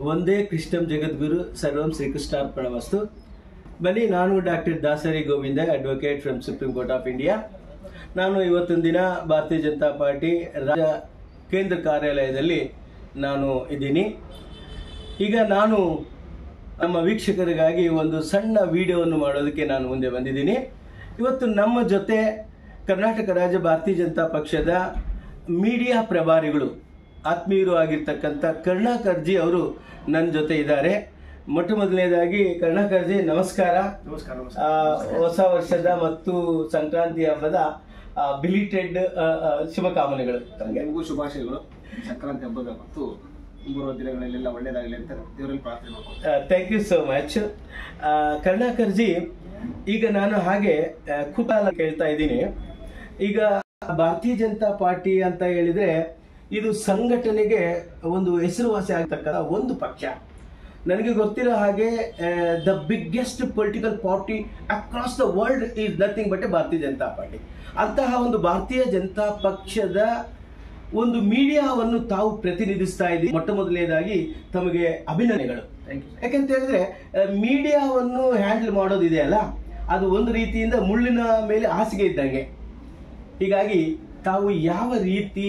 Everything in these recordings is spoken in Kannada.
ಒಂದೇ ಕೃಷ್ಣಂ ಜಗದ್ಗುರು ಸರ್ವಂ ಶ್ರೀಕೃಷ್ಣಾರ್ಪಣಮಸ್ತು. ಬನ್ನಿ, ನಾನು doctor Dasari Govinda, advocate from Supreme Court of India. ನಾನು ಇವತ್ತೊಂದು ದಿನ ಭಾರತೀಯ ಜನತಾ ಪಾರ್ಟಿ ರಾಜ್ಯ ಕೇಂದ್ರ ಕಾರ್ಯಾಲಯದಲ್ಲಿ ನಾನು ಇದ್ದೀನಿ. ಈಗ ನಾನು ನಮ್ಮ ವೀಕ್ಷಕರಿಗಾಗಿ ಒಂದು ಸಣ್ಣ ವಿಡಿಯೋವನ್ನು ಮಾಡೋದಕ್ಕೆ ನಾನು ಮುಂದೆ ಬಂದಿದ್ದೀನಿ. ಇವತ್ತು ನಮ್ಮ ಜೊತೆ ಕರ್ನಾಟಕ ರಾಜ್ಯ ಭಾರತೀಯ ಜನತಾ ಪಕ್ಷದ ಮೀಡಿಯಾ ಪ್ರಭಾರಿಗಳು, ಆತ್ಮೀಯರು ಆಗಿರ್ತಕ್ಕಂಥ ಕರುಣಾಕರ್ಜಿ ಅವರು ನನ್ನ ಜೊತೆ ಇದ್ದಾರೆ. ಮೊಟ್ಟ ಮೊದಲನೇದಾಗಿ ಕರುಣಾಕರ್ಜಿ, ನಮಸ್ಕಾರ. ನಮಸ್ಕಾರ. ಹೊಸ ವರ್ಷದ ಮತ್ತು ಸಂಕ್ರಾಂತಿ ಹಬ್ಬದ ಬಿಲಿಟೆಡ್ ಶುಭಕಾಮನೆಗಳು. ನಿಮಗೂ ಶುಭಾಶಯಗಳು. ಸಂಕ್ರಾಂತಿ ಹಬ್ಬದ ಮತ್ತು ಮುಂಬರುವ ದಿನಗಳಲ್ಲೆಲ್ಲ ಒಳ್ಳೇದಾಗಲಿ ಅಂತ ದೇವರಲ್ಲಿ ಪ್ರಾರ್ಥನೆ ಮಾಡ್ತೀನಿ. Thank you so much. Karunakarji, ಈಗ ನಾನು ಹಾಗೆ ಕುತೂಹಲ ಕೇಳ್ತಾ ಇದ್ದೀನಿ. ಈಗ ಭಾರತೀಯ ಜನತಾ ಪಾರ್ಟಿ ಅಂತ ಹೇಳಿದ್ರೆ ಇದು ಸಂಘಟನೆಗೆ ಒಂದು ಹೆಸರುವಾಸಿ ಆಗ್ತಕ್ಕಂಥ ಒಂದು ಪಕ್ಷ. ನನಗೆ ಗೊತ್ತಿರೋ ಹಾಗೆ the biggest political party across the world is nothing but ಭಾರತೀಯ ಜನತಾ ಪಾರ್ಟಿ. ಅಂತಹ ಒಂದು ಭಾರತೀಯ ಜನತಾ ಪಕ್ಷದ ಒಂದು ಮೀಡಿಯಾವನ್ನು ತಾವು ಪ್ರತಿನಿಧಿಸ್ತಾ ಇದ್ದೀವಿ. ಮೊಟ್ಟ ಮೊದಲನೇದಾಗಿ ತಮಗೆ ಅಭಿನಂದನೆಗಳು. ಯಾಕಂತ ಹೇಳಿದ್ರೆ ಮೀಡಿಯಾವನ್ನು ಹ್ಯಾಂಡಲ್ ಮಾಡೋದಿದೆಯಲ್ಲ, ಅದು ಒಂದು ರೀತಿಯಿಂದ ಮುಳ್ಳಿನ ಮೇಲೆ ಹಾಸಿಗೆ ಇದ್ದಂಗೆ. ಹೀಗಾಗಿ ತಾವು ಯಾವ ರೀತಿ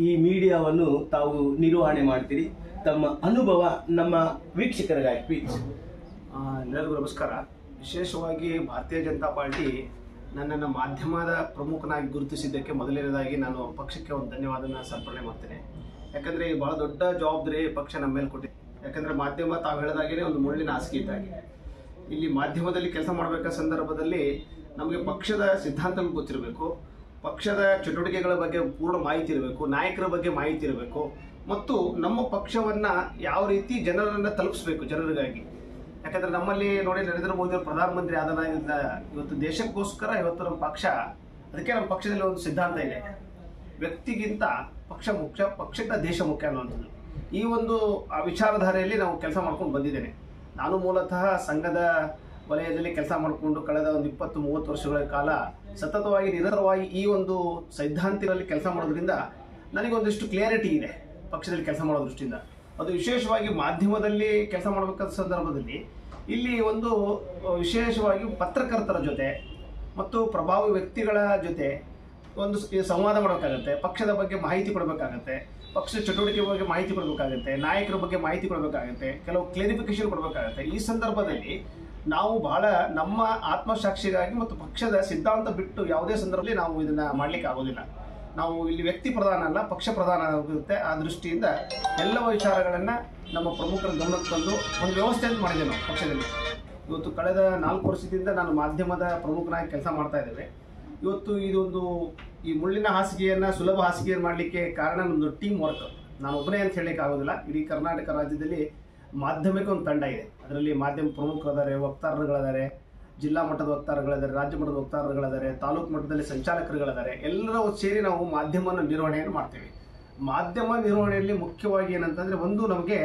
ಈ ಮೀಡಿಯಾವನ್ನು ತಾವು ನಿರ್ವಹಣೆ ಮಾಡ್ತೀರಿ? ತಮ್ಮ ಅನುಭವ ನಮ್ಮ ವೀಕ್ಷಕರಿಗಾಗಿ ಪ್ಲೀಸ್. ಎಲ್ಲರಿಗೂ ನಮಸ್ಕಾರ. ವಿಶೇಷವಾಗಿ ಭಾರತೀಯ ಜನತಾ ಪಾರ್ಟಿ ನನ್ನನ್ನು ಮಾಧ್ಯಮದ ಪ್ರಮುಖನಾಗಿ ಗುರುತಿಸಿದ್ದಕ್ಕೆ ಮೊದಲನೇದಾಗಿ ನಾನು ಪಕ್ಷಕ್ಕೆ ಒಂದು ಧನ್ಯವಾದನ ಸಮರ್ಪಣೆ ಮಾಡ್ತೇನೆ. ಯಾಕಂದರೆ ಭಾಳ ದೊಡ್ಡ ಜವಾಬ್ದಾರಿ ಪಕ್ಷ ನಮ್ಮ ಮೇಲೆ ಕೊಟ್ಟಿದೆ. ಯಾಕಂದರೆ ಮಾಧ್ಯಮ ತಾವು ಹೇಳಿದಾಗೇ ಒಂದು ಮುಳ್ಳಿನ ಹಾಸಿಗೆ ಇದ್ದಾಗೆ. ಇಲ್ಲಿ ಮಾಧ್ಯಮದಲ್ಲಿ ಕೆಲಸ ಮಾಡಬೇಕಾದ ಸಂದರ್ಭದಲ್ಲಿ ನಮಗೆ ಪಕ್ಷದ ಸಿದ್ಧಾಂತಗಳು ಗೊತ್ತಿರಬೇಕು, ಪಕ್ಷದ ಚಟುವಟಿಕೆಗಳ ಬಗ್ಗೆ ಪೂರ್ಣ ಮಾಹಿತಿ ಇರಬೇಕು, ನಾಯಕರ ಬಗ್ಗೆ ಮಾಹಿತಿ ಇರಬೇಕು, ಮತ್ತು ನಮ್ಮ ಪಕ್ಷವನ್ನು ಯಾವ ರೀತಿ ಜನರನ್ನು ತಲುಪಿಸಬೇಕು ಜನರಿಗಾಗಿ. ಯಾಕಂದರೆ ನಮ್ಮಲ್ಲಿ ನೋಡಿ, ನರೇಂದ್ರ ಮೋದಿ ಅವರು ಪ್ರಧಾನಮಂತ್ರಿ ಆದನಾಗಿಂದ ಇವತ್ತು ದೇಶಕ್ಕೋಸ್ಕರ ಇವತ್ತು ನಮ್ಮ ಪಕ್ಷ, ಅದಕ್ಕೆ ನಮ್ಮ ಪಕ್ಷದಲ್ಲಿ ಒಂದು ಸಿದ್ಧಾಂತ ಇದೆ, ವ್ಯಕ್ತಿಗಿಂತ ಪಕ್ಷ ಮುಖ್ಯ, ಪಕ್ಷಕ್ಕಿಂತ ದೇಶ ಮುಖ್ಯ ಅನ್ನುವಂಥದ್ದು. ಈ ಒಂದು ವಿಚಾರಧಾರೆಯಲ್ಲಿ ನಾವು ಕೆಲಸ ಮಾಡ್ಕೊಂಡು ಬಂದಿದ್ದೇನೆ. ನಾನು ಮೂಲತಃ ಸಂಘದ ವಲಯದಲ್ಲಿ ಕೆಲಸ ಮಾಡಿಕೊಂಡು ಕಳೆದ ಒಂದು 20-30 ವರ್ಷಗಳ ಕಾಲ ಸತತವಾಗಿ ನಿರಂತರವಾಗಿ ಈ ಒಂದು ಸೈದ್ಧಾಂತಿಕದಲ್ಲಿ ಕೆಲಸ ಮಾಡೋದ್ರಿಂದ ನನಗೊಂದಿಷ್ಟು ಕ್ಲಿಯರಿಟಿ ಇದೆ ಪಕ್ಷದಲ್ಲಿ ಕೆಲಸ ಮಾಡೋ ದೃಷ್ಟಿಯಿಂದ. ಅದು ವಿಶೇಷವಾಗಿ ಮಾಧ್ಯಮದಲ್ಲಿ ಕೆಲಸ ಮಾಡಬೇಕಾದ ಸಂದರ್ಭದಲ್ಲಿ ಇಲ್ಲಿ ಒಂದು ವಿಶೇಷವಾಗಿ ಪತ್ರಕರ್ತರ ಜೊತೆ ಮತ್ತು ಪ್ರಭಾವಿ ವ್ಯಕ್ತಿಗಳ ಜೊತೆ ಒಂದು ಸಂವಾದ ಮಾಡಬೇಕಾಗತ್ತೆ, ಪಕ್ಷದ ಬಗ್ಗೆ ಮಾಹಿತಿ ಕೊಡಬೇಕಾಗತ್ತೆ, ಪಕ್ಷದ ಚಟುವಟಿಕೆ ಬಗ್ಗೆ ಮಾಹಿತಿ ಕೊಡಬೇಕಾಗತ್ತೆ, ನಾಯಕರ ಬಗ್ಗೆ ಮಾಹಿತಿ ಕೊಡಬೇಕಾಗತ್ತೆ, ಕೆಲವು ಕ್ಲಾರಿಫಿಕೇಶನ್ ಕೊಡಬೇಕಾಗತ್ತೆ. ಈ ಸಂದರ್ಭದಲ್ಲಿ ನಾವು ಬಹಳ ನಮ್ಮ ಆತ್ಮಸಾಕ್ಷಿಗಾಗಿ ಮತ್ತು ಪಕ್ಷದ ಸಿದ್ಧಾಂತ ಬಿಟ್ಟು ಯಾವುದೇ ಸಂದರ್ಭದಲ್ಲಿ ನಾವು ಇದನ್ನು ಮಾಡಲಿಕ್ಕೆ ಆಗೋದಿಲ್ಲ. ನಾವು ಇಲ್ಲಿ ವ್ಯಕ್ತಿ ಪ್ರಧಾನ ಅಲ್ಲ, ಪಕ್ಷ ಪ್ರಧಾನ ಆಗುತ್ತೆ. ಆ ದೃಷ್ಟಿಯಿಂದ ಎಲ್ಲ ವಿಚಾರಗಳನ್ನು ನಮ್ಮ ಪ್ರಮುಖರ ಗಮನಕ್ಕೆ ತಂದು ಒಂದು ವ್ಯವಸ್ಥೆಯನ್ನು ಮಾಡಿದ್ದೇವೆ ನಾವು ಪಕ್ಷದಲ್ಲಿ. ಇವತ್ತು ಕಳೆದ 4 ವರ್ಷದಿಂದ ನಾನು ಮಾಧ್ಯಮದ ಪ್ರಮುಖನಾಗಿ ಕೆಲಸ ಮಾಡ್ತಾ ಇದ್ದೇವೆ. ಇವತ್ತು ಇದೊಂದು ಈ ಮುಳ್ಳಿನ ಹಾಸಿಗೆಯನ್ನು ಸುಲಭ ಹಾಸಿಗೆಯನ್ನು ಮಾಡಲಿಕ್ಕೆ ಕಾರಣ ನಮ್ಮದು ಟೀಮ್ ವರ್ಕ್. ನಾನು ಒಬ್ಬನೇ ಅಂತ ಹೇಳಲಿಕ್ಕೆ ಆಗೋದಿಲ್ಲ. ಇಡೀ ಕರ್ನಾಟಕ ರಾಜ್ಯದಲ್ಲಿ ಮಾಧ್ಯಮಕ್ಕೆ ಒಂದು ತಂಡ ಇದೆ. ಅದರಲ್ಲಿ ಮಾಧ್ಯಮ ಪ್ರಮುಖರಿದ್ದಾರೆ, ವಕ್ತಾರರುಗಳಿದ್ದಾರೆ, ಜಿಲ್ಲಾ ಮಟ್ಟದ ವಕ್ತಾರಗಳಿದ್ದಾರೆ, ರಾಜ್ಯ ಮಟ್ಟದ ವಕ್ತಾರರುಗಳಿದ್ದಾರೆ, ತಾಲೂಕು ಮಟ್ಟದಲ್ಲಿ ಸಂಚಾಲಕರುಗಳಿದ್ದಾರೆ. ಎಲ್ಲರೂ ಸೇರಿ ನಾವು ಮಾಧ್ಯಮವನ್ನು ನಿರ್ವಹಣೆಯನ್ನು ಮಾಡ್ತೇವೆ. ಮಾಧ್ಯಮ ನಿರ್ವಹಣೆಯಲ್ಲಿ ಮುಖ್ಯವಾಗಿ ಏನಂತಂದರೆ ನಮಗೆ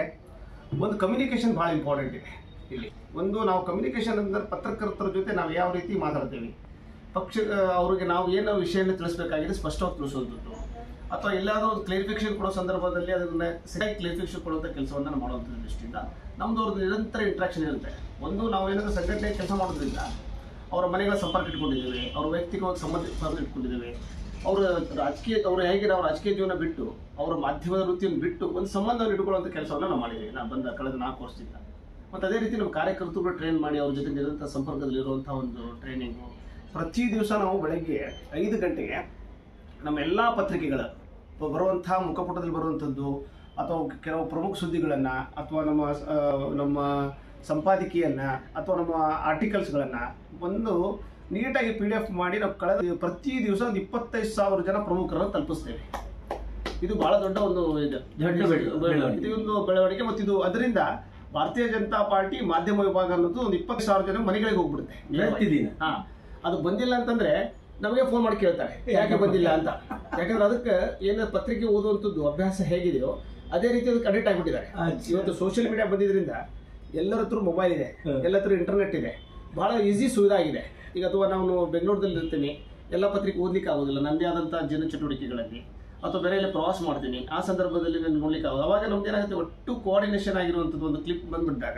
ಒಂದು ಕಮ್ಯುನಿಕೇಷನ್ ಭಾಳ ಇಂಪಾರ್ಟೆಂಟ್ ಇದೆ. ಇಲ್ಲಿ ನಾವು ಕಮ್ಯುನಿಕೇಷನ್ ಅಂದರೆ ಪತ್ರಕರ್ತರ ಜೊತೆ ನಾವು ಯಾವ ರೀತಿ ಮಾತಾಡ್ತೇವೆ, ಪಕ್ಷ ಅವ್ರಿಗೆ ನಾವು ಏನೋ ವಿಷಯನ ತಿಳಿಸ್ಬೇಕಾಗಿದೆ ಸ್ಪಷ್ಟವಾಗಿ ತಿಳಿಸುವಂಥದ್ದು, ಅಥವಾ ಎಲ್ಲಾದರೂ ಒಂದು ಕ್ಲಾರಿಫಿಕೇಶನ್ ಕೊಡೋ ಸಂದರ್ಭದಲ್ಲಿ ಅದನ್ನು ಸರಿಯಾಗಿ ಕ್ಲಾರಿಫಿಕೇಶನ್ ಕೊಡುವಂಥ ಕೆಲಸವನ್ನು ನಾವು ಮಾಡುವಂಥ ದೃಷ್ಟಿಯಿಂದ ನಮ್ಮದು ಅವ್ರದ್ದು ನಿರಂತರ ಇಂಟ್ರಾಕ್ಷನ್ ಇರುತ್ತೆ. ನಾವು ಏನಾದರೂ ಸಂಘಟನೆ ಕೆಲಸ ಮಾಡೋದ್ರಿಂದ ಅವರ ಮನೆಗಳ ಸಂಪರ್ಕ ಇಟ್ಕೊಂಡಿದ್ದೇವೆ, ಅವ್ರ ವೈಯಕ್ತಿಕವಾಗಿ ಸಂಪರ್ಕ ಇಟ್ಕೊಂಡಿದ್ದೇವೆ. ಅವರು ಹೇಗೆ ನಾವು ರಾಜಕೀಯ ಜೀವನ ಬಿಟ್ಟು ಅವರ ಮಾಧ್ಯಮದ ವೃತ್ತಿಯನ್ನು ಬಿಟ್ಟು ಒಂದು ಸಂಬಂಧವನ್ನು ಇಟ್ಕೊಳ್ಳುವಂಥ ಕೆಲಸವನ್ನು ನಾವು ಮಾಡಿದ್ದೇವೆ ನಾನು ಬಂದ ಕಳೆದ 4 ವರ್ಷದಿಂದ. ಮತ್ತು ಅದೇ ರೀತಿ ನಮ್ಮ ಕಾರ್ಯಕರ್ತರು ಟ್ರೈನ್ ಮಾಡಿ ಅವ್ರ ಜೊತೆ ನಿರಂತರ ಸಂಪರ್ಕದಲ್ಲಿರುವಂಥ ಒಂದು ಟ್ರೈನಿಂಗು. ಪ್ರತಿ ದಿವಸ ನಾವು ಬೆಳಗ್ಗೆ 5 ಗಂಟೆಗೆ ನಮ್ಮ ಎಲ್ಲ ಪತ್ರಿಕೆಗಳ ಬರುವಂಥ ಮುಖಪುಟದಲ್ಲಿ ಬರುವಂಥದ್ದು ಅಥವಾ ಕೆಲವು ಪ್ರಮುಖ ಸುದ್ದಿಗಳನ್ನು ಅಥವಾ ನಮ್ಮ ಸಂಪಾದಕೀಯನ್ನು ಅಥವಾ ನಮ್ಮ ಆರ್ಟಿಕಲ್ಸ್ಗಳನ್ನು ಒಂದು ನೀಟಾಗಿ PDF ಮಾಡಿ ನಾವು ಪ್ರತಿ ದಿವಸ ಒಂದು 25,000 ಜನ ಪ್ರಮುಖರನ್ನು ತಲುಪಿಸ್ತೇವೆ. ಇದು ಬಹಳ ದೊಡ್ಡ ಒಂದು ಬೆಳವಣಿಗೆ. ಮತ್ತು ಇದು ಅದರಿಂದ ಭಾರತೀಯ ಜನತಾ ಪಾರ್ಟಿ ಮಾಧ್ಯಮ ವಿಭಾಗ ಅನ್ನೋದು ಒಂದು 20,000 ಜನ ಮನೆಗಳಿಗೆ ಹೋಗ್ಬಿಡುತ್ತೆ. ಅದು ಬಂದಿಲ್ಲ ಅಂತಂದ್ರೆ ನಮಗೆ ಫೋನ್ ಮಾಡಿ ಕೇಳ್ತಾರೆ ಯಾಕೆ ಬಂದಿಲ್ಲ ಅಂತ. ಯಾಕಂದ್ರೆ ಅದಕ್ಕೆ ಏನಾದ್ರು ಪತ್ರಿಕೆ ಓದುವಂಥದ್ದು ಅಭ್ಯಾಸ ಹೇಗಿದೆಯೋ ಅದೇ ರೀತಿ ಅದಕ್ಕೆ ಅಡಿಕ್ಟ್ ಆಗಿಬಿಟ್ಟಿದ್ದಾರೆ. ಇವತ್ತು ಸೋಷಿಯಲ್ ಮೀಡಿಯಾ ಬಂದಿದ್ರಿಂದ ಎಲ್ಲರ ಹತ್ರ ಮೊಬೈಲ್ ಇದೆ, ಎಲ್ಲ ಹತ್ರ ಇಂಟರ್ನೆಟ್ ಇದೆ, ಬಹಳ ಈಸಿ ಸುವಿಧಾ ಆಗಿದೆ. ಈಗ ಅಥವಾ ನಾನು ಬೆಂಗಳೂರಲ್ಲಿ ಇರ್ತೀನಿ, ಎಲ್ಲ ಪತ್ರಿಕೆ ಓದಲಿಕ್ಕೆ ಆಗೋದಿಲ್ಲ ನನ್ನದೇ ಆದಂಥ ಜನ ಚಟುವಟಿಕೆಗಳಲ್ಲಿ. ಅಥವಾ ಬೇರೆ ಎಲ್ಲ ಪ್ರವಾಸ ಮಾಡ್ತೀನಿ, ಆ ಸಂದರ್ಭದಲ್ಲಿ ನಾನು ನೋಡ್ಲಿಕ್ಕೆ ಆಗೋದು. ಅವಾಗ ನಮ್ದು ಏನಾಗುತ್ತೆ, ಒಟ್ಟು ಕೋಆರ್ಡಿನೇಷನ್ ಆಗಿರುವಂಥದ್ದು ಒಂದು ಕ್ಲಿಪ್ ಬಂದುಬಿಟ್ಟಾಗ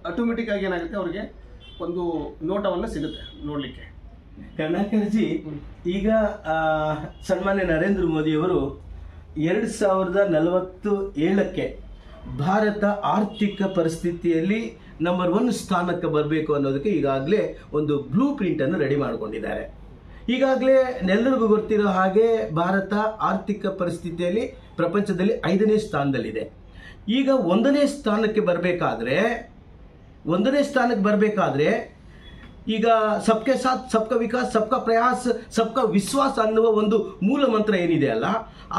ಆಟೋಮೆಟಿಕ್ ಆಗಿ ಏನಾಗುತ್ತೆ, ಅವ್ರಿಗೆ ಒಂದು ನೋಟವನ್ನು ಸಿಗುತ್ತೆ ನೋಡಲಿಕ್ಕೆ. ಕರುಣಾಕರ್ಜಿ, ಈಗ ಸನ್ಮಾನ್ಯ ನರೇಂದ್ರ ಮೋದಿಯವರು 2047ಕ್ಕೆ ಭಾರತ ಆರ್ಥಿಕ ಪರಿಸ್ಥಿತಿಯಲ್ಲಿ ನಂಬರ್ 1 ಸ್ಥಾನಕ್ಕೆ ಬರಬೇಕು ಅನ್ನೋದಕ್ಕೆ ಈಗಾಗಲೇ ಒಂದು ಬ್ಲೂ ಪ್ರಿಂಟನ್ನು ರೆಡಿ ಮಾಡಿಕೊಂಡಿದ್ದಾರೆ. ಈಗಾಗಲೇ ಎಲ್ಲರಿಗೂ ಗೊತ್ತಿರೋ ಹಾಗೆ ಭಾರತ ಆರ್ಥಿಕ ಪರಿಸ್ಥಿತಿಯಲ್ಲಿ ಪ್ರಪಂಚದಲ್ಲಿ 5ನೇ ಸ್ಥಾನದಲ್ಲಿದೆ. ಈಗ 1ನೇ ಸ್ಥಾನಕ್ಕೆ ಬರಬೇಕಾದ್ರೆ ಈಗ ಸಬ್ಕೆ ಸಾಥ್ ಸಬ್ಕಾ ವಿಕಾಸ್ ಸಬ್ಕಾ ಪ್ರಯಾಸ್ ಸಬ್ಕಾ ವಿಶ್ವಾಸ ಅನ್ನುವ ಒಂದು ಮೂಲ ಮಂತ್ರ ಏನಿದೆ ಅಲ್ಲ,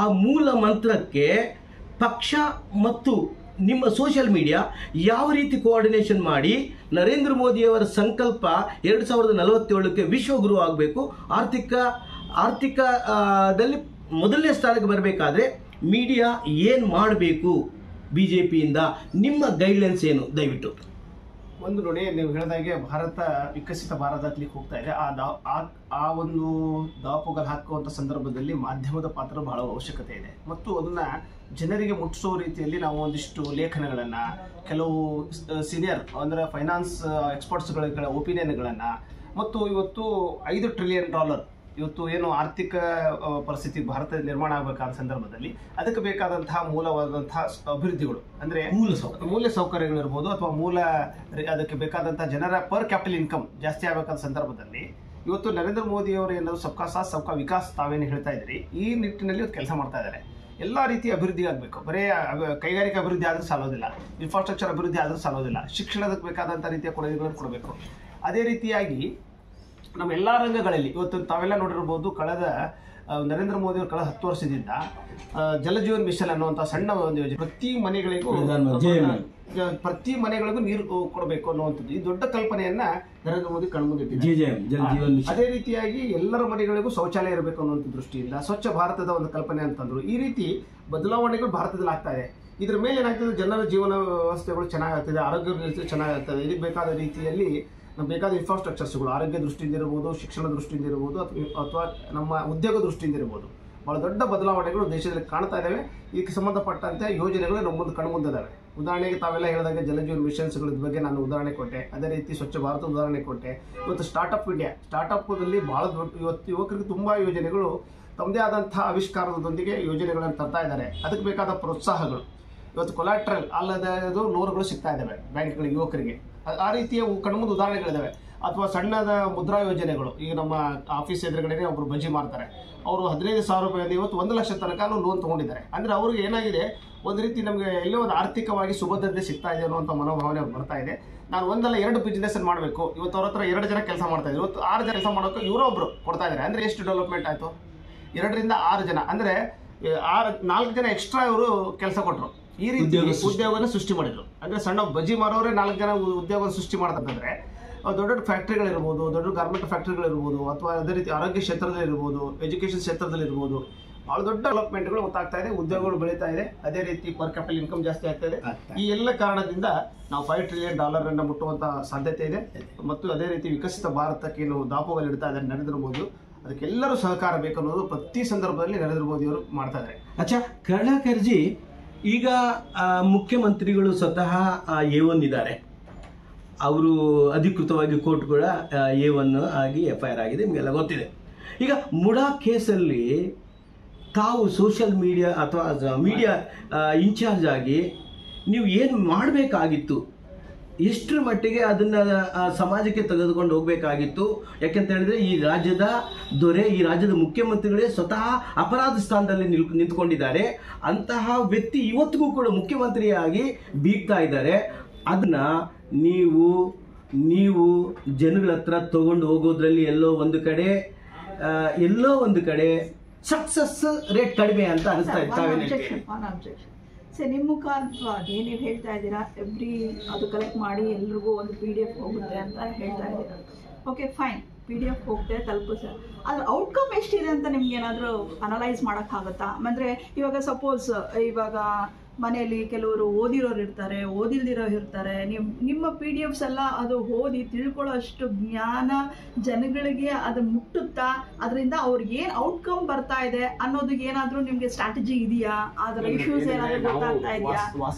ಆ ಮೂಲ ಮಂತ್ರಕ್ಕೆ ಪಕ್ಷ ಮತ್ತು ನಿಮ್ಮ ಸೋಷಿಯಲ್ ಮೀಡಿಯಾ ಯಾವ ರೀತಿ ಕೋಆರ್ಡಿನೇಷನ್ ಮಾಡಿ ನರೇಂದ್ರ ಮೋದಿಯವರ ಸಂಕಲ್ಪ 2047ಕ್ಕೆ ವಿಶ್ವಗುರು ಆಗಬೇಕು, ಆರ್ಥಿಕದಲ್ಲಿ 1ನೇ ಸ್ಥಾನಕ್ಕೆ ಬರಬೇಕಾದ್ರೆ ಮೀಡಿಯಾ ಏನು ಮಾಡಬೇಕು, BJPಯಿಂದ ನಿಮ್ಮ ಗೈಡ್ಲೈನ್ಸ್ ಏನು? ದಯವಿಟ್ಟು ಒಂದು ನೋಡಿ, ನೀವು ಹೇಳಿದಾಗೆ ಭಾರತ ವಿಕಸಿತ ಭಾರತ ಆಗ್ಲಿಕ್ಕೆ ಹೋಗ್ತಾ ಇದೆ. ಆ ಒಂದು ದಾಪುಗಾಲು ಹಾಕುವಂಥ ಸಂದರ್ಭದಲ್ಲಿ ಮಾಧ್ಯಮದ ಪಾತ್ರ ಬಹಳ ಅವಶ್ಯಕತೆ ಇದೆ. ಮತ್ತು ಅದನ್ನ ಜನರಿಗೆ ಮುಟ್ಟಿಸೋ ರೀತಿಯಲ್ಲಿ ನಾವು ಒಂದಿಷ್ಟು ಲೇಖನಗಳನ್ನು, ಕೆಲವು ಸೀನಿಯರ್ ಅಂದರೆ ಫೈನಾನ್ಸ್ ಎಕ್ಸ್ಪರ್ಟ್ಸ್ಗಳ ಒಪಿನಿಯನ್ಗಳನ್ನು, ಮತ್ತು ಇವತ್ತು $5 ಟ್ರಿಲಿಯನ್ ಇವತ್ತು ಏನು ಆರ್ಥಿಕ ಪರಿಸ್ಥಿತಿ ಭಾರತ ನಿರ್ಮಾಣ ಆಗಬೇಕಾದ ಸಂದರ್ಭದಲ್ಲಿ ಅದಕ್ಕೆ ಬೇಕಾದಂತಹ ಮೂಲವಾದಂತಹ ಅಭಿವೃದ್ಧಿಗಳು ಅಂದರೆ ಮೂಲ ಸೌಕರ್ಯಗಳಿರ್ಬೋದು, ಅಥವಾ ಅದಕ್ಕೆ ಬೇಕಾದಂತಹ ಜನರ ಪರ್ ಕ್ಯಾಪಿಟಲ್ ಇನ್ಕಮ್ ಜಾಸ್ತಿ ಆಗಬೇಕಾದ ಸಂದರ್ಭದಲ್ಲಿ ಇವತ್ತು ನರೇಂದ್ರ ಮೋದಿ ಅವರು ಏನಾದ್ರು ಸಬ್ಕಾ ಸಾಥ್ ಸಬ್ಕಾ ವಿಕಾಸ್ ತಾವೇನು ಹೇಳ್ತಾ ಇದ್ರಿ, ಈ ನಿಟ್ಟಿನಲ್ಲಿ ಕೆಲಸ ಮಾಡ್ತಾ ಇದ್ದಾರೆ. ಎಲ್ಲ ರೀತಿಯ ಅಭಿವೃದ್ಧಿ ಆಗಬೇಕು. ಬರೀ ಕೈಗಾರಿಕಾ ಅಭಿವೃದ್ಧಿ ಆದರೂ ಸಾಲೋದಿಲ್ಲ, ಇನ್ಫ್ರಾಸ್ಟ್ರಕ್ಚರ್ ಅಭಿವೃದ್ಧಿ ಆದರೂ ಸಾಲೋದಿಲ್ಲ, ಶಿಕ್ಷಣದಕ್ಕೆ ಬೇಕಾದಂಥ ರೀತಿಯ ಕೊಡುಗೆಗಳನ್ನು ಕೊಡಬೇಕು. ಅದೇ ರೀತಿಯಾಗಿ ನಮ್ಮ ಎಲ್ಲ ರಂಗಗಳಲ್ಲಿ ಇವತ್ತು ತಾವೆಲ್ಲ ನೋಡಿರ್ಬೋದು, ಕಳೆದ ನರೇಂದ್ರ ಮೋದಿ ಅವರು ಕಳೆದ 10 ವರ್ಷದಿಂದ ಜಲಜೀವನ್ ಮಿಷನ್ ಅನ್ನುವಂಥ ಸಣ್ಣ ಒಂದು ಯೋಜನೆ, ಪ್ರತಿ ಮನೆಗಳಿಗೂ ನೀರು ಕೊಡಬೇಕು ಅನ್ನುವಂಥದ್ದು, ಈ ದೊಡ್ಡ ಕಲ್ಪನೆಯನ್ನ ನರೇಂದ್ರ ಮೋದಿ ಕಣ್ಮುಂದಿಟ್ಟಿದ್ದಾರೆ. ಅದೇ ರೀತಿಯಾಗಿ ಎಲ್ಲರ ಮನೆಗಳಿಗೂ ಶೌಚಾಲಯ ಇರಬೇಕು ಅನ್ನುವಂಥ ದೃಷ್ಟಿಯಿಂದ ಸ್ವಚ್ಛ ಭಾರತದ ಒಂದು ಕಲ್ಪನೆ ಅಂತಂದ್ರು. ಈ ರೀತಿ ಬದಲಾವಣೆಗಳು ಭಾರತದಲ್ಲಿ ಆಗ್ತಾ ಇದೆ. ಇದ್ರ ಮೇಲೆ ಏನಾಗ್ತದೆ, ಜನರ ಜೀವನ ವ್ಯವಸ್ಥೆಗಳು ಚೆನ್ನಾಗಾಗ್ತದೆ, ಆರೋಗ್ಯ ಚೆನ್ನಾಗಾಗ್ತದೆ. ಇದಕ್ಕೆ ಬೇಕಾದ ರೀತಿಯಲ್ಲಿ ನಮ್ಗೆ ಬೇಕಾದ ಇನ್ಫ್ರಾಸ್ಟ್ರಕ್ಚರ್ಸ್ಗಳು ಆರೋಗ್ಯ ದೃಷ್ಟಿಯಿಂದ ಇರ್ಬೋದು, ಶಿಕ್ಷಣ ದೃಷ್ಟಿಯಿಂದ ಇರ್ಬೋದು, ಅಥವಾ ನಮ್ಮ ಉದ್ಯೋಗ ದೃಷ್ಟಿಯಿಂದ ಇರ್ಬೋದು, ಬಹಳ ದೊಡ್ಡ ಬದಲಾವಣೆಗಳು ದೇಶದಲ್ಲಿ ಕಾಣ್ತಾ ಇದ್ದಾವೆ. ಇದಕ್ಕೆ ಸಂಬಂಧಪಟ್ಟಂತೆ ಯೋಜನೆಗಳು ನಮ್ಮ ಮುಂದೆ ಕಣ್ಮುಂದಿದ್ದಾವೆ. ಉದಾಹರಣೆಗೆ ತಾವೆಲ್ಲ ಹೇಳಿದಾಗ ಜಲಜೀವನ್ ಮಿಷನ್ಸ್ಗಳ ಬಗ್ಗೆ ನಾನು ಉದಾಹರಣೆ ಕೊಟ್ಟೆ. ಅದೇ ರೀತಿ ಸ್ವಚ್ಛ ಭಾರತ ಉದಾಹರಣೆ ಕೊಟ್ಟೆ. ಇವತ್ತು ಸ್ಟಾರ್ಟ್ಅಪ್ ಇಂಡಿಯಾ, ಸ್ಟಾರ್ಟ್ಅಪ್ದಲ್ಲಿ ಬಹಳ ದೊಡ್ಡ ಇವತ್ತು ಯುವಕರಿಗೆ ತುಂಬ ಯೋಜನೆಗಳು ತಮ್ಮದೇ ಆದಂಥ ಆವಿಷ್ಕಾರದೊಂದಿಗೆ ಯೋಜನೆಗಳನ್ನು ತರ್ತಾ ಇದ್ದಾರೆ. ಅದಕ್ಕೆ ಬೇಕಾದ ಪ್ರೋತ್ಸಾಹಗಳು ಇವತ್ತು ಕೊಲಾಟ್ರಲ್ ಅಲ್ಲದೆ ಲೋನ್ಗಳು ಸಿಗ್ತಾ ಇದ್ದಾವೆ ಬ್ಯಾಂಕ್ಗಳಿಗೆ ಯುವಕರಿಗೆ. ಆ ರೀತಿಯ ಕಣ್ಮುಂದು ಉದಾಹರಣೆಗಳಿದ್ದಾವೆ. ಅಥವಾ ಸಣ್ಣದ ಮುದ್ರಾ ಯೋಜನೆಗಳು, ಈಗ ನಮ್ಮ ಆಫೀಸ್ ಎದುರುಗಡೆ ಒಬ್ಬರು ಬಜ್ಜಿ ಮಾರ್ತಾರೆ, ಅವರು 15,000 ರೂಪಾಯಿಂದ ಇವತ್ತು 1 ಲಕ್ಷ ತನಕ ಲೋನ್ ತೊಗೊಂಡಿದ್ದಾರೆ. ಅಂದರೆ ಅವ್ರಿಗೆ ಏನಾಗಿದೆ, ಒಂದು ರೀತಿ ನಮಗೆ ಎಲ್ಲೋ ಒಂದು ಆರ್ಥಿಕವಾಗಿ ಸುಭದ್ರತೆ ಸಿಗ್ತಾ ಇದೆ ಅನ್ನುವಂಥ ಮನೋಭಾವನೆ ಅವ್ರು ಬರ್ತಾ ಇದೆ. ನಾನು 1 ಅಲ್ಲ 2 ಬಿಸ್ನೆಸ್ ಮಾಡಬೇಕು, ಇವತ್ತು ಅವ್ರ ಹತ್ರ 2 ಜನ ಕೆಲಸ ಮಾಡ್ತಾ ಇದ್ರು, ಇವತ್ತು 6 ಜನ ಕೆಲಸ ಮಾಡೋಕೆ ಇವರೋ ಒಬ್ರು ಕೊಡ್ತಾ ಇದ್ದಾರೆ. ಅಂದರೆ ಎಷ್ಟು ಡೆವಲಪ್ಮೆಂಟ್ ಆಯಿತು? 2 ರಿಂದ 6 ಜನ, ಅಂದರೆ 4 ಜನ ಎಕ್ಸ್ಟ್ರಾ ಇವರು ಕೆಲಸ ಕೊಟ್ಟರು. ಈ ರೀತಿ ಉದ್ಯೋಗವನ್ನು ಸೃಷ್ಟಿ ಮಾಡಿದ್ರು. ಅಂದರೆ ಸಣ್ಣ ಬಜ್ಜಿ ಮಾರೋರೇ 4 ಜನ ಉದ್ಯೋಗ ಸೃಷ್ಟಿ ಮಾಡ್ತಂದ್ರೆ ದೊಡ್ಡ ದೊಡ್ಡ ಫ್ಯಾಕ್ಟ್ರಿಗಳಿರ್ಬೋದು, ದೊಡ್ಡ ಗಾರ್ಮೆಂಟ್ ಫ್ಯಾಕ್ಟ್ರಿಗಳಿರ್ಬೋದು, ಅಥವಾ ಅದೇ ರೀತಿ ಆರೋಗ್ಯ ಕ್ಷೇತ್ರದಲ್ಲಿರ್ಬೋದು, ಎಜುಕೇಷನ್ ಕ್ಷೇತ್ರದಲ್ಲಿರ್ಬೋದು, ಭಾಳ ದೊಡ್ಡ ಡೆವಲಪ್ಮೆಂಟ್ಗಳು ಗೊತ್ತಾಗ್ತಾ ಇದೆ, ಉದ್ಯೋಗಗಳು ಬೆಳೀತಾ ಇದೆ. ಅದೇ ರೀತಿ ಪರ್ ಕ್ಯಾಪಿಟಲ್ ಇನ್ಕಮ್ ಜಾಸ್ತಿ ಆಗ್ತಾ ಇದೆ. ಈ ಎಲ್ಲ ಕಾರಣದಿಂದ ನಾವು $5 ಟ್ರಿಲಿಯನ್ ಅನ್ನು ಮುಟ್ಟುವಂಥ ಸಾಧ್ಯತೆ ಇದೆ. ಮತ್ತು ಅದೇ ರೀತಿ ವಿಕಸಿತ ಭಾರತಕ್ಕೆ ಏನು ದಾಪುಗಾಲು ಇಡ್ತಾ ಇದ್ದಾರೆ ನರೇಂದ್ರ ಮೋದಿ, ಅದಕ್ಕೆಲ್ಲರೂ ಸಹಕಾರ ಬೇಕು ಅನ್ನೋದು ಪ್ರತಿ ಸಂದರ್ಭದಲ್ಲಿ ನರೇಂದ್ರ ಮೋದಿ ಅವರು ಮಾಡ್ತಾ ಇದ್ದಾರೆ. ಅಚ್ಚಾ, ಕರುಣಾಕರ್ಜಿ, ಈಗ ಮುಖ್ಯಮಂತ್ರಿಗಳು ಸ್ವತಃ A1 ಇದ್ದಾರೆ. ಅವರು ಅಧಿಕೃತವಾಗಿ ಕೋರ್ಟ್ ಕೂಡ A1 ಆಗಿ FIR ಆಗಿದೆ, ನಿಮಗೆಲ್ಲ ಗೊತ್ತಿದೆ. ಈಗ ಮುಡಾ ಕೇಸಲ್ಲಿ ತಾವು ಸೋಷಿಯಲ್ ಮೀಡಿಯಾ ಅಥವಾ ಮೀಡಿಯಾ ಇನ್ಚಾರ್ಜ್ ಆಗಿ ನೀವು ಏನು ಮಾಡಬೇಕಾಗಿತ್ತು? ಎಷ್ಟರ ಮಟ್ಟಿಗೆ ಅದನ್ನು ಸಮಾಜಕ್ಕೆ ತೆಗೆದುಕೊಂಡು ಹೋಗಬೇಕಾಗಿತ್ತು? ಯಾಕೆಂತ ಹೇಳಿದ್ರೆ ಈ ರಾಜ್ಯದ ದೊರೆ, ಈ ರಾಜ್ಯದ ಮುಖ್ಯಮಂತ್ರಿಗಳೇ ಸ್ವತಃ ಅಪರಾಧ ಸ್ಥಾನದಲ್ಲಿ ನಿಂತ್ಕೊಂಡಿದ್ದಾರೆ. ಅಂತಹ ವ್ಯಕ್ತಿ ಇವತ್ತಿಗೂ ಕೂಡ ಮುಖ್ಯಮಂತ್ರಿಯಾಗಿ ಬೀಗ್ತಾ ಇದ್ದಾರೆ. ಅದನ್ನ ನೀವು ಜನಗಳ ಹತ್ರ ತಗೊಂಡು ಹೋಗೋದ್ರಲ್ಲಿ ಎಲ್ಲೋ ಒಂದು ಕಡೆ ಸಕ್ಸಸ್ ರೇಟ್ ಕಡಿಮೆ ಅಂತ ಅನಿಸ್ತಾ ಇತ್ತು. ಸರ್, ನಿಮ್ಮ ಮುಖಾಂತರವಾಗಿ ನೀವು ಹೇಳ್ತಾ ಇದ್ದೀರಾ ಅದು ಕಲೆಕ್ಟ್ ಮಾಡಿ ಎಲ್ರಿಗೂ ಒಂದು PDF ಹೋಗುತ್ತೆ ಅಂತ ಹೇಳ್ತಾ ಇದ್ದೀರಾ. ಓಕೆ, ಫೈನ್, PDF ಹೋಗುತ್ತೆ, ತಲುಪು ಸರ್. ಅದ್ರ ಔಟ್ಕಮ್ ಎಷ್ಟಿದೆ ಅಂತ ನಿಮ್ಗೆ ಏನಾದರೂ ಅನಲೈಸ್ ಮಾಡೋಕ್ಕಾಗುತ್ತಾ? ಅಂದರೆ ಇವಾಗ ಸಪೋಸ್ ಇವಾಗ ಮನೆಯಲ್ಲಿ ಕೆಲವರು ಓದಿರೋರು ಇರ್ತಾರೆ, ಓದಿಲ್ದಿರೋರು ಇರ್ತಾರೆ. ನಿಮ್ಮ PDF ಎಲ್ಲ ಅದು ಓದಿ ತಿಳ್ಕೊಳ್ಳೋ ಅಷ್ಟು ಜ್ಞಾನ ಜನಗಳಿಗೆ ಅದು ಮುಟ್ಟುತ್ತಾ, ಅದರಿಂದ ಅವ್ರಿಗೆ ಏನು ಔಟ್ಕಮ್ ಬರ್ತಾ ಇದೆ ಅನ್ನೋದು ಏನಾದರೂ ನಿಮಗೆ ಸ್ಟ್ರಾಟಜಿ ಇದೆಯಾ? ಅದರ ಇಶ್ಯೂಸ್ ಏನಾದರೂ ಗೊತ್ತಾಗ್ತಾ ಇದೆಯಾ?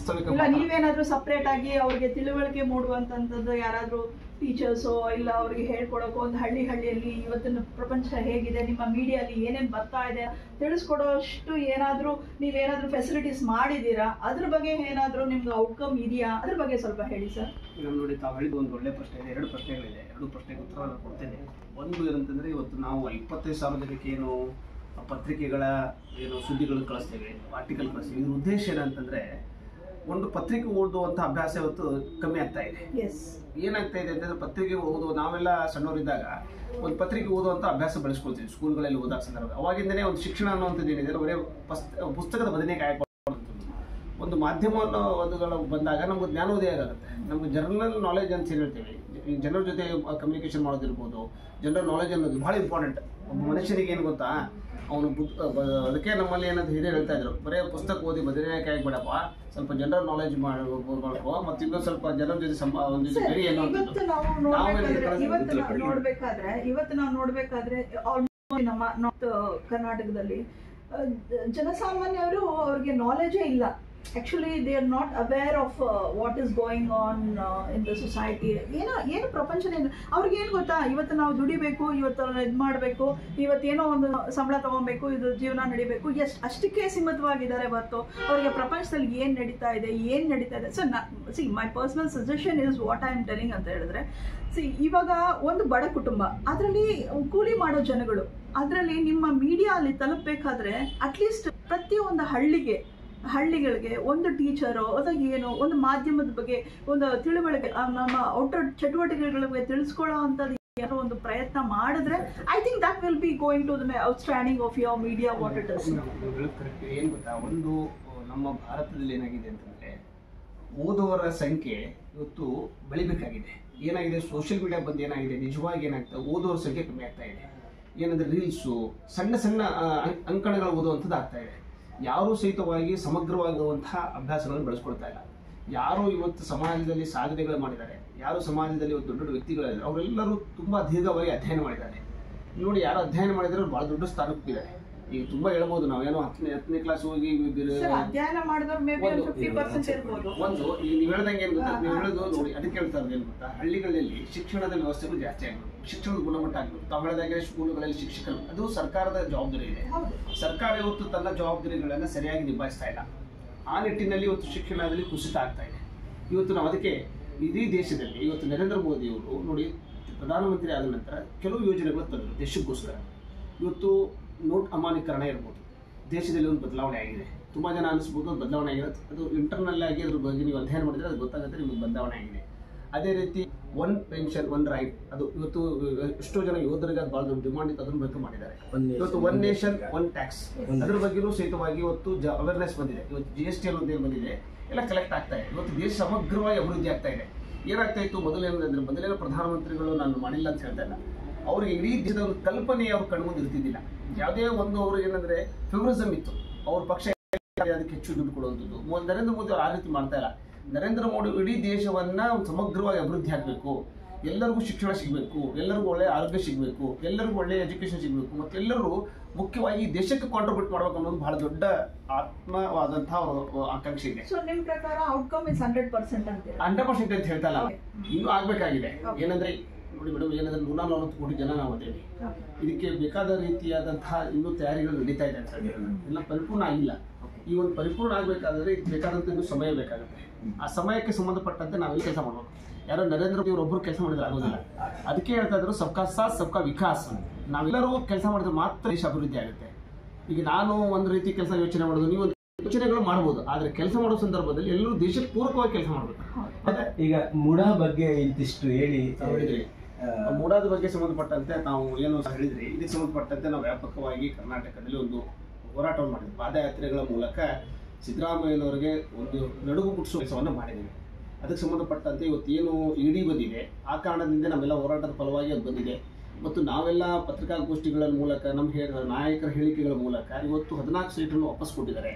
ಇಲ್ಲ ನೀವೇನಾದರೂ ಸಪ್ರೇಟ್ ಆಗಿ ಅವ್ರಿಗೆ ತಿಳುವಳಿಕೆ ಮೂಡುವಂಥದ್ದು ಯಾರಾದರೂ ಟೀಚರ್ಸೋ ಇಲ್ಲ ಅವ್ರಿಗೆ ಹೇಳ್ಕೊಡೋಕೆ ಒಂದು ಹಳ್ಳಿಯಲ್ಲಿ ಇವತ್ತಿನ ಪ್ರಪಂಚ ಹೇಗಿದೆ, ನಿಮ್ಮ ಮೀಡಿಯಲ್ಲಿ ಏನೇನು ಬರ್ತಾ ಇದೆ ತಿಳಿಸ್ಕೊಡೋ ಅಷ್ಟು ಏನಾದರೂ ನೀವೇನಾದರೂ ಫೆಸಿಲಿಟೀಸ್ ಮಾಡಿದ್ದೀರಾ? ಅದ್ರ ಬಗ್ಗೆ ಏನಾದರೂ ನಿಮ್ಗೆ ಔಟ್ಕಮ್ ಇದೆಯಾ? ಅದ್ರ ಬಗ್ಗೆ ಸ್ವಲ್ಪ ಹೇಳಿ ಸರ್. ನೋಡಿ, ತಾವು ಹೇಳಿದ ಒಂದು ಒಳ್ಳೆ ಪ್ರಶ್ನೆ ಇದೆ. 2 ಪ್ರಶ್ನೆಗಳಿದೆ. 2 ಪ್ರಶ್ನೆಗೆ ಉತ್ತರ ನಾನು ಕೊಡ್ತೇನೆ. ಒಂದು ಏನಂತಂದರೆ, ಇವತ್ತು ನಾವು 25,000 ಜನಕ್ಕೆ ಏನು ಪತ್ರಿಕೆಗಳ ಸುದ್ದಿಗಳನ್ನು ಕಳಿಸ್ತೇವೆ, ಆರ್ಟಿಕಲ್ ಕಳಿಸ್ತೀವಿ. ಇದ್ರ ಉದ್ದೇಶ ಏನಂತಂದರೆ, ಒಂದು ಪತ್ರಿಕೆ ಓದುವಂಥ ಅಭ್ಯಾಸ ಇವತ್ತು ಕಮ್ಮಿ ಆಗ್ತಾ ಇದೆ. ಏನಾಗ್ತಾ ಇದೆ ಅಂತಂದರೆ, ಪತ್ರಿಕೆ ನಾವೆಲ್ಲ ಸಣ್ಣವರಿದ್ದಾಗ ಒಂದು ಪತ್ರಿಕೆ ಓದುವಂಥ ಅಭ್ಯಾಸ ಬೆಳೆಸ್ಕೊಳ್ತೀವಿ ಸ್ಕೂಲ್ಗಳಲ್ಲಿ ಓದೋ ಸಂದರ್ಭ. ಅವಾಗಿಂದನೇ ಒಂದು ಶಿಕ್ಷಣ ಅನ್ನುವಂಥದ್ದು ಏನಿದೆ, ಬರೀ ಪುಸ್ತಕದ ಬದನೆಕಾಯಿ ಒಂದು ಮಾಧ್ಯಮವನ್ನು ಓದುಗಳು ಬಂದಾಗ ನಮ್ಗೆ ಜ್ಞಾನೋದಯ ಆಗುತ್ತೆ. ನಮ್ಗೆ ಜನರಲ್ ನಾಲೆಜ್ ಅಂತ ಏನು ಹೇಳ್ತೀವಿ, ಜನರ ಜೊತೆ ಕಮ್ಯುನಿಕೇಶನ್ ಮಾಡೋದಿರ್ಬೋದು, ಜನರಲ್ ನಾಲೆಜ್ ಅನ್ನೋದು ಭಾಳ ಇಂಪಾರ್ಟೆಂಟ್. ಒಬ್ಬ ಮನುಷ್ಯನಿಗೆ ಏನು ಗೊತ್ತಾ, ಅವನು ಅದಕ್ಕೆ ನಮ್ಮಲ್ಲಿ ಏನಂತ ಹಿರಿಯರು ಹೇಳ್ತಾ ಇದ್ರು, ಬರೀ ಪುಸ್ತಕ ಓದಿ ಬದನೆಕಾಯಿ ಬಿಡಪ್ಪ, ಸ್ವಲ್ಪ ಜನರಲ್ ನಾಲೆಜ್ ಮಾಡ್ಕೋ, ಮತ್ತು ಇನ್ನೊಂದು ಸ್ವಲ್ಪ ಜನರ ಜೊತೆ ಬೇರೆ ಏನೋ ಇವತ್ತು ನಾವು ನೋಡ್ಬೇಕಾದ್ರೆ ನಮ್ಮ ನಾರ್ತ್ ಕರ್ನಾಟಕದಲ್ಲಿ ಜನಸಾಮಾನ್ಯವರು ಅವ್ರಿಗೆ ನಾಲೆಜೇ ಇಲ್ಲ. Actually they are not aware of what is going on in the society. ಏನು ಪ್ರಪಂಚದಿಂದ ಅವ್ರಿಗೇನು ಗೊತ್ತಾ, ಇವತ್ತು ನಾವು ದುಡಿಬೇಕು, ಇವತ್ತು ಇದು ಮಾಡಬೇಕು, ಇವತ್ತೇನೋ ಒಂದು ಸಂಬಳ ತೊಗೊಬೇಕು, ಇದು ಜೀವನ ನಡಿಬೇಕು, ಅಷ್ಟಕ್ಕೆ ಸೀಮಿತವಾಗಿದ್ದಾರೆ ಹೊರತು ಅವ್ರಿಗೆ ಪ್ರಪಂಚದಲ್ಲಿ ಏನು ನಡೀತಾ ಇದೆ. So my personal suggestion is what I am telling ಅಂತ ಹೇಳಿದ್ರೆ, ಇವಾಗ ಒಂದು ಬಡ ಕುಟುಂಬ, ಅದರಲ್ಲಿ ಕೂಲಿ ಮಾಡೋ ಜನಗಳು, ಅದರಲ್ಲಿ ನಿಮ್ಮ ಮೀಡಿಯಾ ಅಲ್ಲಿ ತಲುಪಬೇಕಾದ್ರೆ ಅಟ್ಲೀಸ್ಟ್ ಪ್ರತಿಯೊಂದು ಹಳ್ಳಿಗಳಿಗೆ ಒಂದು ಟೀಚರೋ ಅಥವಾ ಏನೋ ಒಂದು ಮಾಧ್ಯಮದ ಬಗ್ಗೆ ಒಂದು ತಿಳುವಳಿಕೆ, ನಮ್ಮ ಔಟ್ಡೋರ್ ಚಟುವಟಿಕೆಗಳ ಬಗ್ಗೆ ತಿಳಿಸ್ಕೊಳ್ಳೋ ಅಂಥದ್ದು ಏನೋ ಒಂದು ಪ್ರಯತ್ನ ಮಾಡಿದ್ರೆ, I think that will be going to the outstanding of your media what it is. ಏನು ಗೊತ್ತಾ, ಒಂದು ನಮ್ಮ ಭಾರತದಲ್ಲಿ ಏನಾಗಿದೆ ಅಂತಂದರೆ, ಓದುವರ ಸಂಖ್ಯೆ ಇವತ್ತು ಬೆಳಿಬೇಕಾಗಿದೆ. ಏನಾಗಿದೆ, ಸೋಷಿಯಲ್ ಮೀಡಿಯಾ ಬಂದು ಏನಾಗಿದೆ, ನಿಜವಾಗಿ ಏನಾಗ್ತದೆ, ಓದುವರ ಸಂಖ್ಯೆ ಕಮ್ಮಿ ಆಗ್ತಾ ಇದೆ. ಏನಂದರೆ ರೀಲ್ಸು, ಸಣ್ಣ ಅಂಕಣಗಳು ಓದುವಂಥದ್ದು ಆಗ್ತಾ ಇದೆ. ಯಾರೂ ಸಹಿತವಾಗಿ ಸಮಗ್ರವಾಗಿರುವಂತಹ ಅಭ್ಯಾಸಗಳನ್ನು ಬೆಳೆಸ್ಕೊಳ್ತಾ ಇಲ್ಲ. ಯಾರು ಇವತ್ತು ಸಮಾಜದಲ್ಲಿ ಸಾಧನೆಗಳು ಮಾಡಿದ್ದಾರೆ, ಯಾರು ಸಮಾಜದಲ್ಲಿ ಇವತ್ತು ದೊಡ್ಡ ದೊಡ್ಡ ವ್ಯಕ್ತಿಗಳಿದ್ದಾರೆ, ಅವರೆಲ್ಲರೂ ತುಂಬ ದೀರ್ಘವಾಗಿ ಅಧ್ಯಯನ ಮಾಡಿದ್ದಾರೆ. ನೋಡಿ, ಯಾರು ಅಧ್ಯಯನ ಮಾಡಿದರೆ ಅವ್ರು ಭಾಳ ದೊಡ್ಡ ಸ್ಥಾನಕ್ಕೆ ಹೋಗಿದ್ದಾರೆ. ಈಗ ತುಂಬ ಹೇಳ್ಬೋದು, ನಾವೇನೋ 10ನೇ ಕ್ಲಾಸ್ ಹೋಗಿ ಅಧ್ಯಯನ ಒಂದು ಈಗ ನೀವು ಹೇಳ್ದಂಗೆ ಏನು ಗೊತ್ತಾ, ನೀವು ಹೇಳೋದು ನೋಡಿ, ಅದಕ್ಕೆ ಹೇಳ್ತಾ ಇರೋದು ಏನು ಗೊತ್ತಾ, ಹಳ್ಳಿಗಳಲ್ಲಿ ಶಿಕ್ಷಣದ ವ್ಯವಸ್ಥೆಗಳು ಜಾಸ್ತಿ ಆಗಬೇಕು, ಶಿಕ್ಷಣದ ಗುಣಮಟ್ಟ ಆಗಬೇಕು. ತಾವು ಹೇಳಿದಾಗೆ ಸ್ಕೂಲುಗಳಲ್ಲಿ ಶಿಕ್ಷಕರು, ಅದು ಸರ್ಕಾರದ ಜವಾಬ್ದಾರಿ ಇದೆ. ಸರ್ಕಾರ ಇವತ್ತು ತನ್ನ ಜವಾಬ್ದಾರಿಗಳನ್ನು ಸರಿಯಾಗಿ ನಿಭಾಯಿಸ್ತಾ ಇಲ್ಲ. ಆ ನಿಟ್ಟಿನಲ್ಲಿ ಇವತ್ತು ಶಿಕ್ಷಣದಲ್ಲಿ ಕುಸಿತ ಆಗ್ತಾ ಇದೆ. ಇವತ್ತು ನಾವು ಅದಕ್ಕೆ ಇಡೀ ದೇಶದಲ್ಲಿ ಇವತ್ತು ನರೇಂದ್ರ ಮೋದಿಯವರು ನೋಡಿ, ಪ್ರಧಾನಮಂತ್ರಿ ಆದ ನಂತರ ಕೆಲವು ಯೋಜನೆಗಳು ತಂದರು ದೇಶಕ್ಕೋಸ್ಕರ. ಇವತ್ತು ನೋಟ್ ಅಮಾನ್ಯೀಕರಣ ಇರ್ಬೋದು, ದೇಶದಲ್ಲಿ ಒಂದು ಬದಲಾವಣೆ ಆಗಿದೆ. ತುಂಬ ಜನ ಅನಿಸ್ಬೋದು ಅದು ಬದಲಾವಣೆ ಆಗಿದೆ, ಅದು ಇಂಟರ್ನಲ್ ಆಗಿ ಅದ್ರ ಬಗ್ಗೆ ನೀವು ಅಧ್ಯಯನ ಮಾಡಿದರೆ ಅದು ಗೊತ್ತಾಗುತ್ತೆ ನಿಮಗೆ ಬದಲಾವಣೆ ಆಗಿದೆ. ಅದೇ ರೀತಿ 1 ಪೆನ್ಷನ್ 1 ರೈಟ್, ಅದು ಇವತ್ತು ಎಷ್ಟೋ ಜನ ಯೋಧರಿಗೆ ಅದು ಭಾಳ ದೊಡ್ಡ ಡಿಮಾಂಡ್ ಇತ್ತು, ಅದನ್ನ ಬಗ್ಗೆ ಮಾಡಿದ್ದಾರೆ. ಇವತ್ತು 1 ನೇಷನ್ 1 ಟ್ಯಾಕ್ಸ್, ಅದ್ರ ಬಗ್ಗೆಯೂ ಸಹಿತವಾಗಿ ಇವತ್ತು ಅವೇರ್ನೆಸ್ ಬಂದಿದೆ. ಇವತ್ತು GST ಅನ್ನೋದು ಏನು ಬಂದಿದೆ, ಎಲ್ಲ ಕಲೆಕ್ಟ್ ಆಗ್ತಾ ಇದೆ. ಇವತ್ತು ದೇಶ ಸಮಗ್ರವಾಗಿ ಅಭಿವೃದ್ಧಿ ಆಗ್ತಾ ಇದೆ. ಏನಾಗ್ತಾ ಇತ್ತು, ಮೊದಲೇನೋ ಪ್ರಧಾನಮಂತ್ರಿಗಳು ನಾನು ಮಾಡಿಲ್ಲ ಅಂತ ಹೇಳ್ತಾ ಇಲ್ಲ, ಅವ್ರಿಗೆ ಇಡೀ ದೇಶದ ಒಂದು ಕಲ್ಪನೆ ಅವ್ರು ಕಣ್ಮುಂದೆ ಇರ್ತಿದ್ದಿಲ್ಲ. ಯಾವುದೇ ಒಂದು ಅವರು ಏನಂದ್ರೆ ಫೇವರಿಸಮ್ ಇತ್ತು, ಅವ್ರ ಪಕ್ಷ ಅದಕ್ಕೆ ಹೆಚ್ಚು ದುಡ್ಡು ಕೊಡುವಂಥದ್ದು. ನರೇಂದ್ರ ಮೋದಿ ಅವ್ರು ಆ ರೀತಿ ಮಾಡ್ತಾ ಇಲ್ಲ. ನರೇಂದ್ರ ಮೋದಿ ಇಡೀ ದೇಶವನ್ನ ಸಮಗ್ರವಾಗಿ ಅಭಿವೃದ್ಧಿ ಆಗಬೇಕು, ಎಲ್ಲರಿಗೂ ಶಿಕ್ಷಣ ಸಿಗಬೇಕು, ಎಲ್ಲರಿಗೂ ಒಳ್ಳೆಯ ಆರೋಗ್ಯ ಸಿಗಬೇಕು, ಎಲ್ಲರಿಗೂ ಒಳ್ಳೆಯ ಎಜುಕೇಶನ್ ಸಿಗಬೇಕು, ಮತ್ತು ಎಲ್ಲರೂ ಮುಖ್ಯವಾಗಿ ದೇಶಕ್ಕೆ ಕಾಂಟ್ರಿಬ್ಯೂಟ್ ಮಾಡಬೇಕು ಅನ್ನೋದು ಬಹಳ ದೊಡ್ಡ ಆತ್ಮವಾದಂತಹ ಆಕಾಂಕ್ಷೆ ಇದೆ. ಸೊ ನಿಮ್ಮ ಪ್ರಕಾರ ಔಟ್ಕಮ್ ಇಸ್ 100% ಅಂತ 100% ಅಂತ ಹೇಳ್ತಾ ಇಲ್ಲ, ಇನ್ನೂ ಆಗ್ಬೇಕಾಗಿದೆ. ಏನಂದ್ರೆ ನೋಡಿ ಮೇಡಮ್, ಏನಂದ್ರೆ 140 ಕೋಟಿ ಜನ ನಾವು ಅದೇವಿ, ಇದಕ್ಕೆ ಬೇಕಾದ ರೀತಿಯಾದಂತಹ ಇನ್ನೂ ತಯಾರಿಗಳು ನಡೀತಾ ಇದೆ ಅಂತ ಎಲ್ಲ ಪರಿಪೂರ್ಣ ಆಗಿಲ್ಲ. ಈ ಒಂದು ಪರಿಪೂರ್ಣ ಆಗಬೇಕಾದ್ರೆ ಇದಕ್ಕೆ ಬೇಕಾದಂಥ ಇನ್ನೂ ಸಮಯ ಬೇಕಾಗುತ್ತೆ. ಆ ಸಮಯಕ್ಕೆ ಸಂಬಂಧಪಟ್ಟಂತೆ ನಾವೆಲ್ಲ ಕೆಲಸ ಮಾಡಬೇಕು. ಯಾರೋ ನರೇಂದ್ರ ಮೋದಿ ಒಬ್ಬರು ಕೆಲಸ ಮಾಡಿದ್ರೆ ಆಗೋದಿಲ್ಲ. ಅದಕ್ಕೆ ಹೇಳ್ತಾ ಇದ್ರು ಸಬ್ಕಾ ಸಾಥ್ ಸಬ್ಕಾ ವಿಕಾಸ್. ನಾವೆಲ್ಲರೂ ಕೆಲಸ ಮಾಡಿದ್ರೆ ಮಾತ್ರ ದೇಶ ಅಭಿವೃದ್ಧಿ ಆಗುತ್ತೆ. ಈಗ ನಾನು ಒಂದು ರೀತಿ ಕೆಲಸ ಯೋಚನೆ ಮಾಡೋದು, ನೀವು ಯೋಚನೆಗಳು ಮಾಡ್ಬೋದು, ಆದ್ರೆ ಕೆಲಸ ಮಾಡೋ ಸಂದರ್ಭದಲ್ಲಿ ಎಲ್ಲರೂ ದೇಶಕ್ಕೆ ಪೂರಕವಾಗಿ ಕೆಲಸ ಮಾಡಬೇಕು. ಈಗ ಮುಡಾ ಬಗ್ಗೆ ಇಂತಿಷ್ಟು ಹೇಳಿ ಹೇಳಿದ್ರಿ, ಮುಡಾದ ಬಗ್ಗೆ ಸಂಬಂಧಪಟ್ಟಂತೆ ನಾವು ಏನು ಹೇಳಿದ್ರಿ, ಇದಕ್ಕೆ ಸಂಬಂಧಪಟ್ಟಂತೆ ನಾವು ವ್ಯಾಪಕವಾಗಿ ಕರ್ನಾಟಕದಲ್ಲಿ ಒಂದು ಹೋರಾಟವನ್ನು ಮಾಡಿದ್ವಿ. ಪಾದಯಾತ್ರೆಗಳ ಮೂಲಕ ಸಿದ್ದರಾಮಯ್ಯನವರಿಗೆ ಒಂದು ನಡುಗು ಮುಟ್ಟಿಸುವ ಕೆಲಸವನ್ನು ಮಾಡಿದ್ದೀವಿ. ಅದಕ್ಕೆ ಸಂಬಂಧಪಟ್ಟಂತೆ ಇವತ್ತೇನು ಇಡಿ ಬಂದಿದೆ, ಆ ಕಾರಣದಿಂದ ನಮ್ಮೆಲ್ಲ ಹೋರಾಟದ ಫಲವಾಗಿ ಅದು ಬಂದಿದೆ. ಮತ್ತು ನಾವೆಲ್ಲ ಪತ್ರಿಕಾಗೋಷ್ಠಿಗಳ ಮೂಲಕ ನಮ್ಮ ನಾಯಕರ ಹೇಳಿಕೆಗಳ ಮೂಲಕ ಇವತ್ತು 14 ಸೀಟನ್ನು ವಾಪಸ್ ಕೊಟ್ಟಿದ್ದಾರೆ.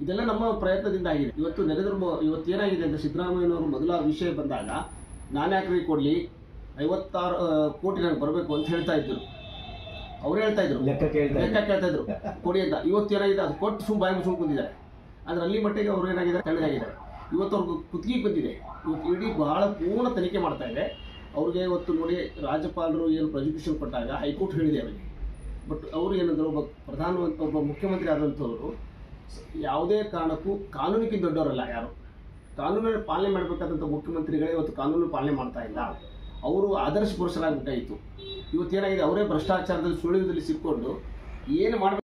ಇದೆಲ್ಲ ನಮ್ಮ ಪ್ರಯತ್ನದಿಂದ ಆಗಿದೆ. ಇವತ್ತು ಇವತ್ತು ಏನಾಗಿದೆ ಅಂದರೆ ಸಿದ್ದರಾಮಯ್ಯನವರು ಮೊದಲ ವಿಷಯ ಬಂದಾಗ ನಾನು ಯಾಕ್ರಿ ಕೊಡಲಿ 56 ಕೋಟಿ ನನಗೆ ಬರಬೇಕು ಅಂತ ಹೇಳ್ತಾ ಇದ್ರು. ಅವ್ರು ಹೇಳ್ತಾ ಇದ್ರು, ಲೆಕ್ಕ ಕೇಳ್ತಾ ಇದ್ರು ಕೊಡಿ ಅಂತ. ಇವತ್ತು ಏನಾಗಿದೆ, ಅದು ಕೊಟ್ಟು ಬಾಯಿ ಮುಚ್ಕೊಂಡು ಕುಂತಿದ್ದಾರೆ. ಆದರೆ ಅಲ್ಲಿ ಮಟ್ಟಿಗೆ ಅವ್ರು ಏನಾಗಿದೆ, ತಣ್ಣಗಾಗಿದ್ದಾರೆ. ಇವತ್ತು ಅವ್ರಿಗೆ ಕುತ್ತಿಗೆ ಬಂದಿದೆ. ಇವತ್ತು ಇಡೀ ಬಹಳ ಪೂರ್ಣ ತನಿಖೆ ಮಾಡ್ತಾ ಇದೆ. ಅವ್ರಿಗೆ ಇವತ್ತು ನೋಡಿ, ರಾಜ್ಯಪಾಲರು ಏನು ಪ್ರಾಸಿಕ್ಯೂಷನ್ ಕೊಟ್ಟಾಗ ಹೈಕೋರ್ಟ್ ಹೇಳಿದೆ ಅವರಿಗೆ. ಬಟ್ ಅವರು ಏನಂದ್ರು, ಒಬ್ಬ ಮುಖ್ಯಮಂತ್ರಿ ಆದಂಥವ್ರು ಯಾವುದೇ ಕಾರಣಕ್ಕೂ ಕಾನೂನಿಗೆ ದೊಡ್ಡವರಲ್ಲ ಯಾರು. ಕಾನೂನನ್ನು ಪಾಲನೆ ಮಾಡಬೇಕಾದಂಥ ಮುಖ್ಯಮಂತ್ರಿಗಳೇ ಇವತ್ತು ಕಾನೂನು ಪಾಲನೆ ಮಾಡ್ತಾ ಇಲ್ಲ. ಅವರು ಆದರ್ಶ ಪುರುಷರಾಗಬೇಕಾಯಿತು. ಇವತ್ತೇನಾಗಿದೆ, ಅವರೇ ಭ್ರಷ್ಟಾಚಾರದಲ್ಲಿ ಸುಳಿವುದಲ್ಲಿ ಸಿಕ್ಕೊಂಡು ಏನು ಮಾಡಬೇಕು,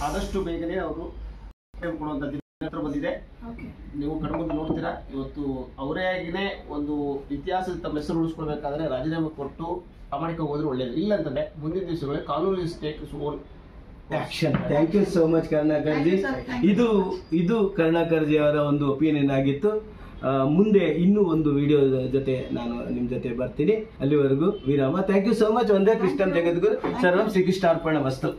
ಆದಷ್ಟು ಬೇಗನೆ ಅವರು ಕೊಡುವಂಥ ಬಂದಿದೆ. ನೀವು ಕಣ್ಮುಂದೆ ನೋಡ್ತೀರಾ. ಇವತ್ತು ಅವರೇ ಆಗಿನೇ ಒಂದು ಇತಿಹಾಸದ ತಮ್ಮ ಹೆಸರು ಉಳಿಸ್ಕೊಳ್ಬೇಕಾದ್ರೆ ರಾಜೀನಾಮೆ ಕೊಟ್ಟು ಪ್ರಾಮಾಣಿಕ ಹೋದ್ರೆ ಒಳ್ಳೆಯದು. ಇಲ್ಲ ಅಂತಂದ್ರೆ ಮುಂದಿನ ದಿವಸಗಳಲ್ಲಿ ಕಾನೂನು take own action. Thank you so much Karunakarji. ಇದು ಕರುಣಾಕರ್ಜಿ ಅವರ ಒಂದು ಒಪಿನಿಯನ್ ಆಗಿತ್ತು. ಮುಂದೆ ಇನ್ನೂ ಒಂದು ವಿಡಿಯೋ ಜೊತೆ ನಾನು ನಿಮ್ಮ ಜೊತೆ ಬರ್ತೀನಿ. ಅಲ್ಲಿವರೆಗೂ ವಿರಾಮ. Thank you so much. ಒಂದೇ ಕೃಷ್ಣಂ ಜಗದ್ಗುರು, ಸರ್ವಂ ಶ್ರೀಕೃಷ್ಣಾರ್ಪಣ ವಸ್ತು.